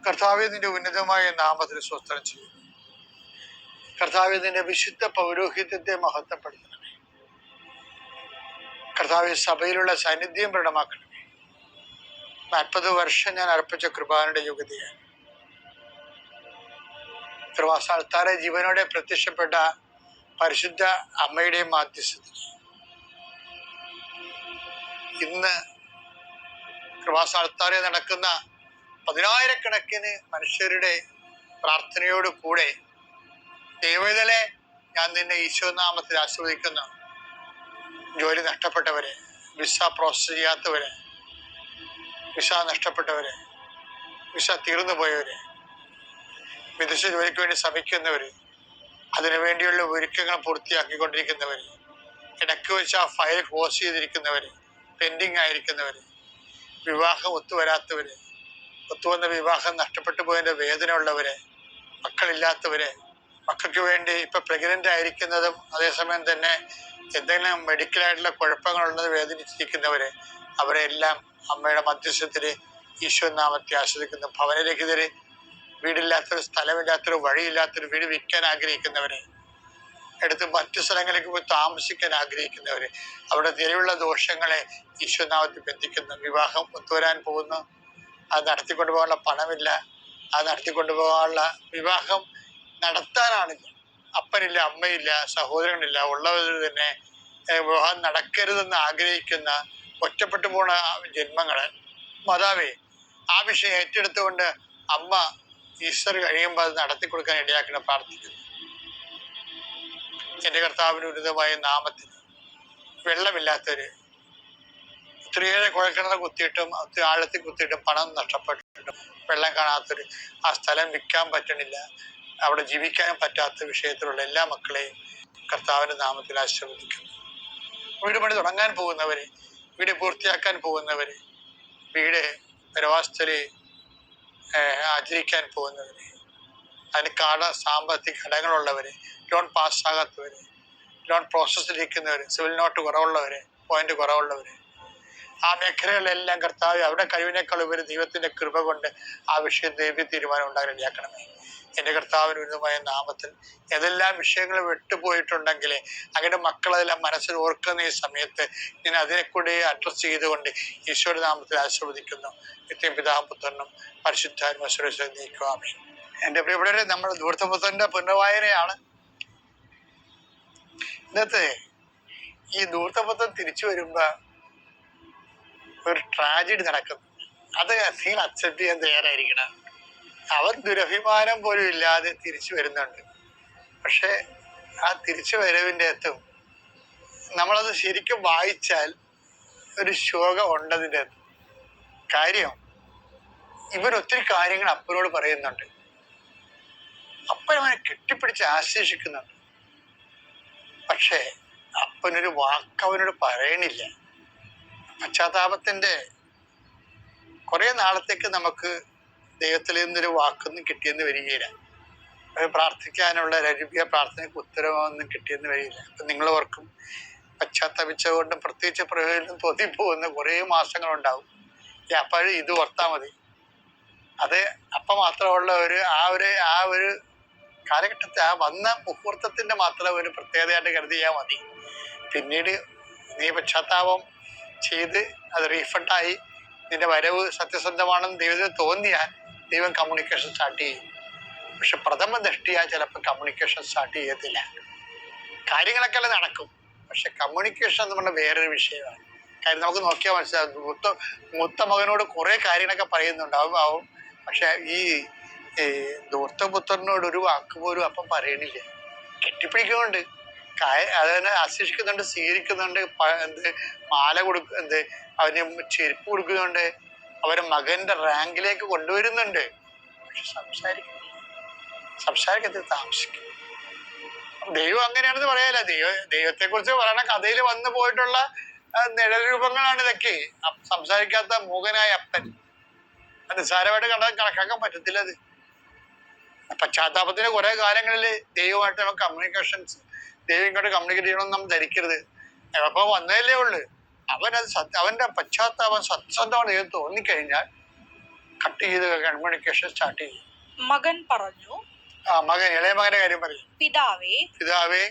കർത്താവേ, നിന്റെ ഉന്നതമായ നാമത്തിൽ സ്തോത്രം ചെയ്യും. കർത്താവേ, നിന്റെ വിശുദ്ധ പൗരോഹിത്യത്തെ മഹത്വപ്പെടുത്തണമേ. കർത്താവെ, സഭയിലുള്ള സാന്നിധ്യം പ്രകടമാക്കണമേ. 40 വർഷം ഞാൻ അർപ്പിച്ച കൃപാനയുടെ യോഗ്യതയാണ്. കൃപാസ്ഥാനത്താറെ ജീവനോടെ പ്രത്യക്ഷപ്പെട്ട പരിശുദ്ധ അമ്മയുടെയും മാധ്യസ്ഥത്തിൽ ഇന്ന് കൃപാസ്ഥാനത്താറെ നടക്കുന്ന 10,000-കണക്കിന് മനുഷ്യരുടെ പ്രാർത്ഥനയോട് കൂടെ ദൈവവേദനെ ഞാൻ നിന്നെ ഈശോനാമത്തിൽ ആശീർവദിക്കുന്നു. ജോലി നഷ്ടപ്പെട്ടവരെ, വിസ പ്രോസസ് ചെയ്യാത്തവരെ, വിസ നഷ്ടപ്പെട്ടവരെ, വിസ തീർന്നു പോയവരെ, വിദേശ ജോലിക്ക് വേണ്ടി ശ്രമിക്കുന്നവര്, അതിനുവേണ്ടിയുള്ള ഒരുക്കങ്ങൾ പൂർത്തിയാക്കിക്കൊണ്ടിരിക്കുന്നവര്, ഇടയ്ക്ക് വെച്ച് ആ ഫയൽ ക്ലോസ് ചെയ്തിരിക്കുന്നവര്, പെൻഡിങ് ആയിരിക്കുന്നവര്, വിവാഹം ഒത്തുവരാത്തവര്, ഒത്തുവന്ന വിവാഹം നഷ്ടപ്പെട്ടു പോയതിൻ്റെ വേദന ഉള്ളവര്, മക്കളില്ലാത്തവര്, മക്കൾക്ക് വേണ്ടി ഇപ്പൊ പ്രഗ്നന്റ് ആയിരിക്കുന്നതും അതേസമയം തന്നെ എന്തെങ്കിലും മെഡിക്കലായിട്ടുള്ള കുഴപ്പങ്ങളുള്ളത് വേദനിച്ചിരിക്കുന്നവര്, അവരെല്ലാം അമ്മയുടെ മധ്യസ്ഥത്തില് ഈശോ നാമത്തെ ആശ്രയിക്കുന്നു. ഭവനരഹിതര്, വീടില്ലാത്തൊരു, സ്ഥലമില്ലാത്തൊരു, വഴിയില്ലാത്തൊരു, വീട് വിൽക്കാൻ ആഗ്രഹിക്കുന്നവര്, എടുത്ത് മറ്റു സ്ഥലങ്ങളിലേക്ക് പോയി താമസിക്കാൻ ആഗ്രഹിക്കുന്നവര്, അവിടെ നിലവിലുള്ള ദോഷങ്ങളെ ഈശോനാമത്തിൽ ബന്ധിക്കുന്നു. വിവാഹം ഒത്തുവരാൻ പോകുന്നു, അത് നടത്തിക്കൊണ്ടു പോകാനുള്ള പണമില്ല, അത് നടത്തിക്കൊണ്ടു പോകാനുള്ള, വിവാഹം നടത്താനാണില്ല, അപ്പനില്ല, അമ്മയില്ല, സഹോദരങ്ങളില്ല, ഉള്ളവർ തന്നെ വിവാഹം നടക്കരുതെന്ന് ആഗ്രഹിക്കുന്ന ഒറ്റപ്പെട്ടു പോണ ജന്മങ്ങള്, മാതാവേ, ആ വിഷയം ഏറ്റെടുത്തുകൊണ്ട് അമ്മ ഈസ്റ്റർ കഴിയുമ്പോൾ അത് നടത്തി കൊടുക്കാൻ ഇടയാക്കണം പ്രാർത്ഥിക്കുന്നു. എൻ്റെ കർത്താവിന് ഉന്നതമായ നാമത്തിൽ വെള്ളമില്ലാത്തവര്, ഒത്തിരിയേറെ കുഴൽക്കിണർ കുത്തിയിട്ടും ഒത്തിരി ആഴത്തിൽ കുത്തിയിട്ടും പണം നഷ്ടപ്പെട്ടിട്ടും വെള്ളം കാണാത്തൊരു, ആ സ്ഥലം വിൽക്കാൻ പറ്റണില്ല, അവിടെ ജീവിക്കാനും പറ്റാത്ത വിഷയത്തിലുള്ള എല്ലാ മക്കളെയും കർത്താവിൻ്റെ നാമത്തിൽ ആശീർവദിക്കുന്നു. വീട് പണി തുടങ്ങാൻ പോകുന്നവര്, വീട് പൂർത്തിയാക്കാൻ പോകുന്നവര്, വീട് പരവാസത്തില് ആചരിക്കാൻ പോകുന്നവര്, അതിന് സാമ്പത്തിക ഘടകങ്ങളുള്ളവര്, ലോൺ പാസ്സാകാത്തവര്, ലോൺ പ്രോസസ്സിലിരിക്കുന്നവര്, സിവിൽ നോട്ട് കുറവുള്ളവര്, പോയിന്റ് കുറവുള്ളവര്, ആ മേഖലകളിലെല്ലാം കർത്താവ് അവിടെ കഴിവിനേക്കാൾ ഉപരി ദൈവത്തിന്റെ കൃപ കൊണ്ട് ആ വിഷയം ദൈവ തീരുമാനം ഉണ്ടാകാൻ ഇടയാക്കണമേ. എൻ്റെ കർത്താവിന് ഉന്നതമായ നാമത്തിൽ ഏതെല്ലാം വിഷയങ്ങൾ വിട്ടുപോയിട്ടുണ്ടെങ്കിൽ അങ്ങനെ മക്കളെല്ലാം മനസ്സിൽ ഓർക്കുന്ന ഈ സമയത്ത് ഞാൻ അതിനെ കൂടി അഡ്രസ് ചെയ്തുകൊണ്ട് ഈശോയുടെ നാമത്തിൽ ആശീർവദിക്കുന്നു. നിത്യം പിതാവും പുത്രനും പരിശുദ്ധാത്മാവിനെ നീക്കുവാമേ. എൻ്റെ പ്രിയപ്പെട്ടവരെ, നമ്മൾ ധൂർത്തപുത്രന്റെ പുനർവായനയാണ്. ഇന്നത്തെ ഈ ധൂർത്തപുത്രൻ തിരിച്ചു വരുമ്പോ ഒരു ട്രാജഡി നടക്കുന്നു. അത് നിങ്ങൾ അക്സെപ്റ്റ് ചെയ്യാൻ തയ്യാറായിരിക്കണം. അവൻ ദുരഭിമാനം പോലും ഇല്ലാതെ തിരിച്ചു വരുന്നുണ്ട്. പക്ഷെ ആ തിരിച്ചു വരവിൻ്റെ അകത്തും നമ്മളത് ശരിക്കും വായിച്ചാൽ ഒരു ശോകം ഉണ്ടതിൻ്റെ അകത്ത്. കാര്യം, ഇവർ ഒത്തിരി കാര്യങ്ങൾ അപ്പനോട് പറയുന്നുണ്ട്, അപ്പൻ അവനെ കെട്ടിപ്പിടിച്ച് ആശ്ലേഷിക്കുന്നുണ്ട്. പക്ഷേ അപ്പനൊരു വാക്ക് അവനോട് പറയണില്ല. പശ്ചാത്താപത്തിന്റെ കുറെ നാളത്തേക്ക് നമുക്ക് ദൈവത്തിൽ നിന്നൊരു വാക്കൊന്നും കിട്ടിയെന്ന് വരികയില്ല. പ്രാർത്ഥിക്കാനുള്ള രരുപിയ പ്രാർത്ഥനയ്ക്ക് ഉത്തരവൊന്നും കിട്ടിയെന്ന് വരികയില്ല. അപ്പൊ നിങ്ങൾ ഓർക്കും, പശ്ചാത്തപിച്ചുകൊണ്ടും പ്രത്യേകിച്ച് പ്രയോജനം തോന്നിപ്പോകുന്ന കുറേ മാസങ്ങളുണ്ടാവും. അപ്പോഴും ഇത് ഓർത്താൽ മതി. അത് അപ്പം മാത്രമുള്ള ആ ഒരു കാലഘട്ടത്തെ, ആ വന്ന മുഹൂർത്തത്തിന്റെ മാത്രം ഒരു പ്രത്യേകതയായിട്ട് കരുതിയാൽ മതി. പിന്നീട് നീ പശ്ചാത്താപം ചെയ്ത് അത് റീഫണ്ടായി നിന്റെ വരവ് സത്യസന്ധമാണെന്ന് ദൈവത്തിന് തോന്നിയാൽ ദൈവം കമ്മ്യൂണിക്കേഷൻ സ്റ്റാർട്ട് ചെയ്യും. പക്ഷെ പ്രഥമ ദൃഷ്ടിയാ ചിലപ്പോൾ കമ്മ്യൂണിക്കേഷൻ സ്റ്റാർട്ട് ചെയ്യത്തില്ല. കാര്യങ്ങളൊക്കെ അല്ല നടക്കും, പക്ഷെ കമ്മ്യൂണിക്കേഷൻ എന്ന് പറഞ്ഞാൽ വേറൊരു വിഷയമാണ്. കാര്യം നമുക്ക് നോക്കിയാൽ മനസ്സിലാവും. മൂത്ത മകനോട് കുറെ കാര്യങ്ങളൊക്കെ പറയുന്നുണ്ടാവും, പക്ഷെ ഈ ധൂർത്തപുത്രനോട് ഒരു വാക്ക് പോലും അപ്പം പറയണില്ല. കെട്ടിപ്പിടിക്കുന്നുണ്ട്, അതിനെ ആശ്ലേഷിക്കുന്നുണ്ട്, സ്വീകരിക്കുന്നുണ്ട്, മാല അവന് ചെരുപ്പ് കൊടുക്കുന്നുണ്ട്, അവരെ മകന്റെ റാങ്കിലേക്ക് കൊണ്ടുവരുന്നുണ്ട്. പക്ഷെ സംസാരിക്കത്തിൽ താമസിക്കും. ദൈവം അങ്ങനെയാണെന്ന് പറയാല്ല. ദൈവത്തെ കുറിച്ച് പറയണ കഥയിൽ വന്നു പോയിട്ടുള്ള നിഴൽ രൂപങ്ങളാണ് ഇതൊക്കെ. സംസാരിക്കാത്ത മൂകനായ അപ്പൻ, അത് നിസ്സാരമായിട്ട് കണക്കാക്കാൻ പറ്റത്തില്ല. അത് പശ്ചാത്താപത്തിന്റെ കുറെ കാലങ്ങളിൽ ദൈവമായിട്ട് നമുക്ക് കമ്മ്യൂണിക്കേഷൻസ്, ദൈവം ഇങ്ങോട്ട് കമ്മ്യൂണിക്കേറ്റ് ചെയ്യണമെന്ന് നമ്മൾ ധരിക്കരുത്. എപ്പം വന്നതല്ലേ ഉള്ളു. അവന്റെ പശ്ചാത്താപം സത്യസന്ധമാണ് ദൈവം തോന്നിക്കഴിഞ്ഞാൽ കട്ട് ചെയ്ത് കമ്മ്യൂണിക്കേഷൻ സ്റ്റാർട്ട് ചെയ്യും. മകൻ പറഞ്ഞു, ഇളയ മകന്റെ കാര്യം പറയും. പിതാവേ,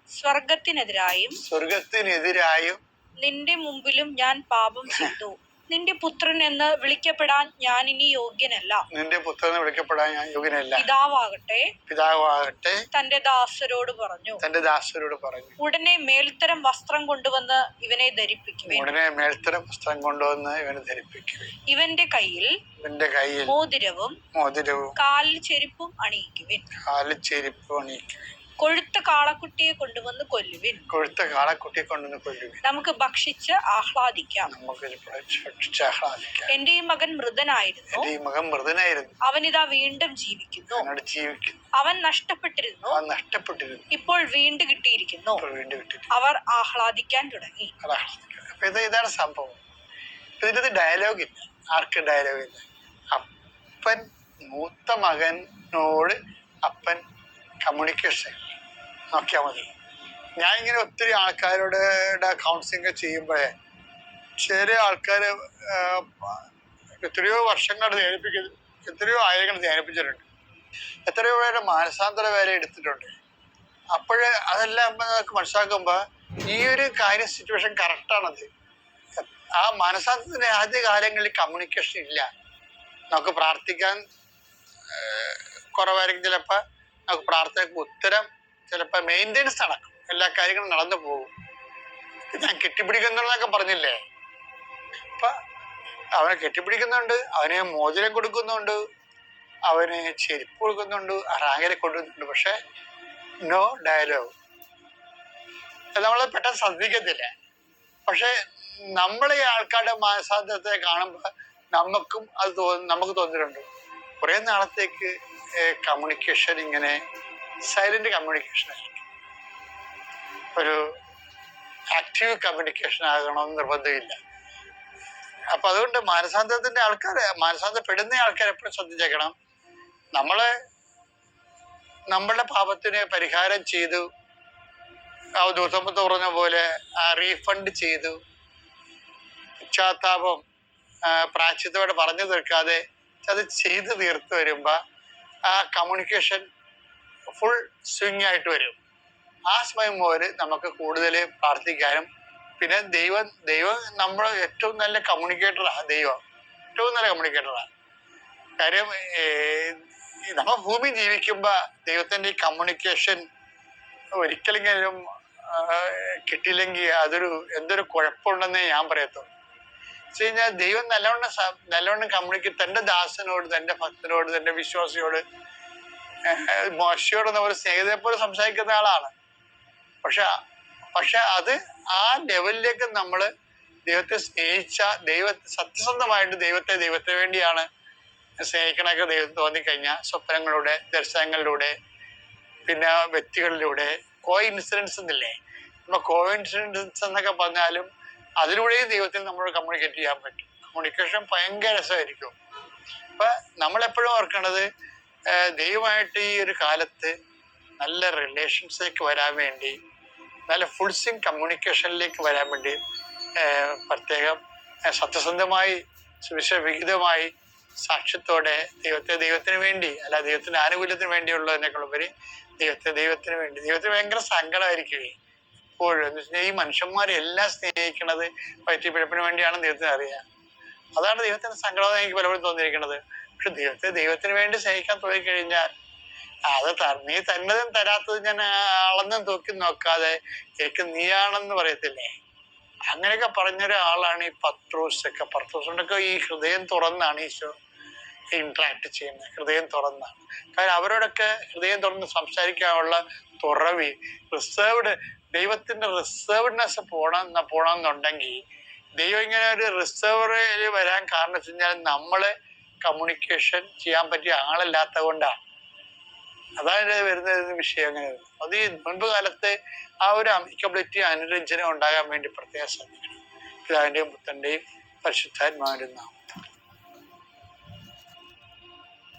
സ്വർഗത്തിനെതിരായും നിന്റെ മുമ്പിലും ഞാൻ പാപം ചെയ്തു. നിന്റെ പുത്രൻ എന്ന് വിളിക്കപ്പെടാൻ ഞാൻ ഇനി യോഗ്യനല്ല. പിതാവാകട്ടെ തന്റെ ദാസരോട് പറഞ്ഞു, ഉടനെ മേൽത്തരം വസ്ത്രം കൊണ്ടുവന്ന് ഇവനെ ധരിപ്പിക്കുവിൻ. ഇവന്റെ കയ്യിൽ മോതിരവും കാലിൽ ചെരുപ്പും അണിയിക്കുവിൻ. കൊഴുത്ത കാളക്കുട്ടിയെ കൊണ്ടുവന്ന് കൊല്ലുവിൻ. നമുക്ക് ഭക്ഷിച്ച് ആഹ്ലാദിക്കാം. എന്റെ ഈ മകൻ മൃതനായിരുന്നു, അവനിതാ വീണ്ടും ജീവിക്കുന്നു. അവൻ നഷ്ടപ്പെട്ടിരുന്നു, ഇപ്പോൾ വീണ്ടും കിട്ടിയിരിക്കുന്നു. അവർ ആഹ്ലാദിക്കാൻ തുടങ്ങി. ഇതാണ് സംഭവം. ഇതിനകത്ത് ഡയലോഗില്ല. ആർക്ക് ഡയലോഗില്ല? അപ്പൻ മൂത്ത മകനോട് അപ്പൻ കമ്മ്യൂണിക്കേഷൻ നോക്കിയാൽ മതി. ഞാൻ ഇങ്ങനെ ഒത്തിരി ആൾക്കാരോട് കൗൺസിലിംഗ് ചെയ്യുമ്പോഴേ ചില ആൾക്കാർ എത്രയോ വർഷങ്ങൾ ധ്യാനിപ്പിക്കുന്നു, എത്രയോ ആയിരങ്ങൾ ധ്യാനിപ്പിച്ചിട്ടുണ്ട്, എത്രയോ പേരുടെ മാനസാന്തര വേല എടുത്തിട്ടുണ്ട്. അപ്പോൾ അതെല്ലാം നമുക്ക് മനസ്സിലാക്കുമ്പോൾ ഈ ഒരു കാര്യം സിറ്റുവേഷൻ കറക്റ്റാണത്. ആ മാനസാന്തരത്തിൻ്റെ ആദ്യ കാലങ്ങളിൽ കമ്മ്യൂണിക്കേഷൻ ഇല്ല. നമുക്ക് പ്രാർത്ഥിക്കാൻ കുറവായിരിക്കും, ചിലപ്പോൾ നമുക്ക് പ്രാർത്ഥനയ്ക്ക് ഉത്തരം ചിലപ്പോൾ മെയിൻ്റെനൻസ് നടക്കും, എല്ലാ കാര്യങ്ങളും നടന്നു പോകും. ഞാൻ കെട്ടിപ്പിടിക്കുന്നുണ്ടെന്നൊക്കെ പറഞ്ഞില്ലേ, അപ്പം അവനെ കെട്ടിപ്പിടിക്കുന്നുണ്ട്, അവന് മോതിരം കൊടുക്കുന്നുണ്ട്, അവന് ചെരുപ്പ് കൊടുക്കുന്നുണ്ട്, റാങ്കരെ കൊടുക്കുന്നുണ്ട്. പക്ഷെ നോ ഡയലോഗ്. നമ്മൾ പെട്ടെന്ന് ശ്രദ്ധിക്കത്തില്ല. പക്ഷെ നമ്മൾ ഈ ആൾക്കാരുടെ മാനസാന്തരത്തെ കാണുമ്പോൾ നമുക്ക് തോന്നിയിട്ടുണ്ട് കുറേ നാളത്തേക്ക് കമ്മ്യൂണിക്കേഷൻ ഇങ്ങനെ സൈലന്റ് കമ്മ്യൂണിക്കേഷൻ ആയിരിക്കും. ഒരു ആക്റ്റീവ് കമ്മ്യൂണിക്കേഷൻ ആകണമെന്ന് നിർബന്ധമില്ല. അപ്പൊ അതുകൊണ്ട് മാനസാന്തരപ്പെടുന്ന ആൾക്കാർ എപ്പോഴും ശ്രദ്ധിച്ചേക്കണം. നമ്മളുടെ പാപത്തിന് പരിഹാരം ചെയ്തു, ആ ദിവസമ്പത്ത് പറഞ്ഞ പോലെ റീഫണ്ട് ചെയ്തു, പശ്ചാത്താപം പ്രായശ്ചിത്തത്തോടെ പറഞ്ഞു തീർക്കാതെ അത് ചെയ്ത് തീർത്ത് വരുമ്പോ ആ കമ്മ്യൂണിക്കേഷൻ ഫുൾ സ്വിങ് ആയിട്ട് വരും. ആ സമയം മുതൽ നമുക്ക് കൂടുതൽ പ്രാർത്ഥിക്കാനും, പിന്നെ ദൈവം നമ്മൾ ഏറ്റവും നല്ല കമ്മ്യൂണിക്കേറ്ററാണ്. ദൈവം ഏറ്റവും നല്ല കമ്മ്യൂണിക്കേറ്ററാണ്. കാര്യം നമ്മൾ ഭൂമി ജീവിക്കുമ്പോ ദൈവത്തിന്റെ ഈ കമ്മ്യൂണിക്കേഷൻ ഒരിക്കലെങ്കിലും കിട്ടിയില്ലെങ്കിൽ എന്തൊരു കുഴപ്പമുണ്ടെന്നേ ഞാൻ പറയത്തുള്ളൂ. വെച്ച് കഴിഞ്ഞാൽ ദൈവം നല്ലവണ്ണം കമ്മ്യൂണിക്കേറ്റ് തന്റെ ദാസനോട്, തന്റെ ഭക്തനോട്, തന്റെ വിശ്വാസിയോട്, മോശയോട് നമ്മൾ സ്നേഹിതരെ പോലെ സംസാരിക്കുന്ന ആളാണ്. പക്ഷെ അത് ആ ലെവലിലേക്ക് നമ്മൾ ദൈവത്തെ സ്നേഹിച്ച സത്യസന്ധമായിട്ട് ദൈവത്തെ വേണ്ടിയാണ് സ്നേഹിക്കണൊക്കെ ദൈവം തോന്നിക്കഴിഞ്ഞാൽ സ്വപ്നങ്ങളിലൂടെ, ദർശനങ്ങളിലൂടെ, പിന്നെ വ്യക്തികളിലൂടെ, ഇൻസിഡൻസ് എന്നില്ലേ, ഇൻസിഡൻസ് എന്നൊക്കെ പറഞ്ഞാലും അതിലൂടെയും ദൈവത്തിൽ നമ്മൾ കമ്മ്യൂണിക്കേറ്റ് ചെയ്യാൻ പറ്റും. കമ്മ്യൂണിക്കേഷൻ ഭയങ്കര രസമായിരിക്കും. അപ്പൊ നമ്മളെപ്പോഴും ഓർക്കണത് ദൈവമായിട്ട് ഈ ഒരു കാലത്ത് നല്ല റിലേഷൻസിലേക്ക് വരാൻ വേണ്ടി, നല്ല ഫുൾ സ്വിങ് കമ്മ്യൂണിക്കേഷനിലേക്ക് വരാൻ വേണ്ടി പ്രത്യേകം സത്യസന്ധമായി സുവിശേഷവിഹിതമായി സാക്ഷ്യത്തോടെ ദൈവത്തിന് വേണ്ടി, അല്ല ദൈവത്തിന്റെ ആനുകൂല്യത്തിന് വേണ്ടിയുള്ളതിനേക്കാളുപരി ദൈവത്തിന് വേണ്ടി. ദൈവത്തിന് ഭയങ്കര സങ്കടമായിരിക്കുകയും എപ്പോഴും എന്ന് വെച്ചാൽ ഈ മനുഷ്യന്മാരെ എല്ലാം സ്നേഹിക്കണത് പറ്റിപ്പിഴപ്പിന് വേണ്ടിയാണെന്ന് ദൈവത്തിന് അറിയാം. അതാണ് ദൈവത്തിന് സങ്കടം എനിക്ക് പലപ്പോഴും തോന്നിയിരിക്കുന്നത്. പക്ഷെ ദൈവത്തിന് വേണ്ടി സ്നേഹിക്കാൻ തുടങ്ങിക്കഴിഞ്ഞാൽ നീ തന്നതും തരാത്തതും ഞാൻ അളന്നും തൂക്കി നോക്കാതെ എനിക്ക് നീയാണെന്ന് പറയത്തില്ലേ, അങ്ങനെയൊക്കെ പറഞ്ഞൊരാളാണ് ഈ പത്രോസൊക്കെ ഈ ഹൃദയം തുറന്നാണ് ഈശോ ഇന്ററാക്ട് ചെയ്യുന്നത്. ഹൃദയം തുറന്നാണ്. കാരണം അവരോടൊക്കെ ഹൃദയം തുറന്ന് സംസാരിക്കാനുള്ള തുറവി, ദൈവത്തിന്റെ റിസർവ്ഡ്നെസ് പോണമെന്നുണ്ടെങ്കിൽ ദൈവം ഇങ്ങനെ ഒരു റിസർവറിൽ വരാൻ കാരണം വെച്ച് കഴിഞ്ഞാൽ നമ്മള് കമ്മ്യൂണിക്കേഷൻ ചെയ്യാൻ പറ്റിയ ആളല്ലാത്ത കൊണ്ടാണ്. അതാണ് വരുന്ന വിഷയം. അങ്ങനെ വരുന്നത് അത് ഈ മുൻപ് കാലത്ത് ആ ഒരു അമിക്കബിലിറ്റി, അനുരഞ്ജനം ഉണ്ടാകാൻ വേണ്ടി പ്രത്യേകം ശ്രദ്ധിക്കണം. പിതാവിന്റെയും പുത്രന്റെയും പരിശുദ്ധാത്മാവിന്റെയും നാമം.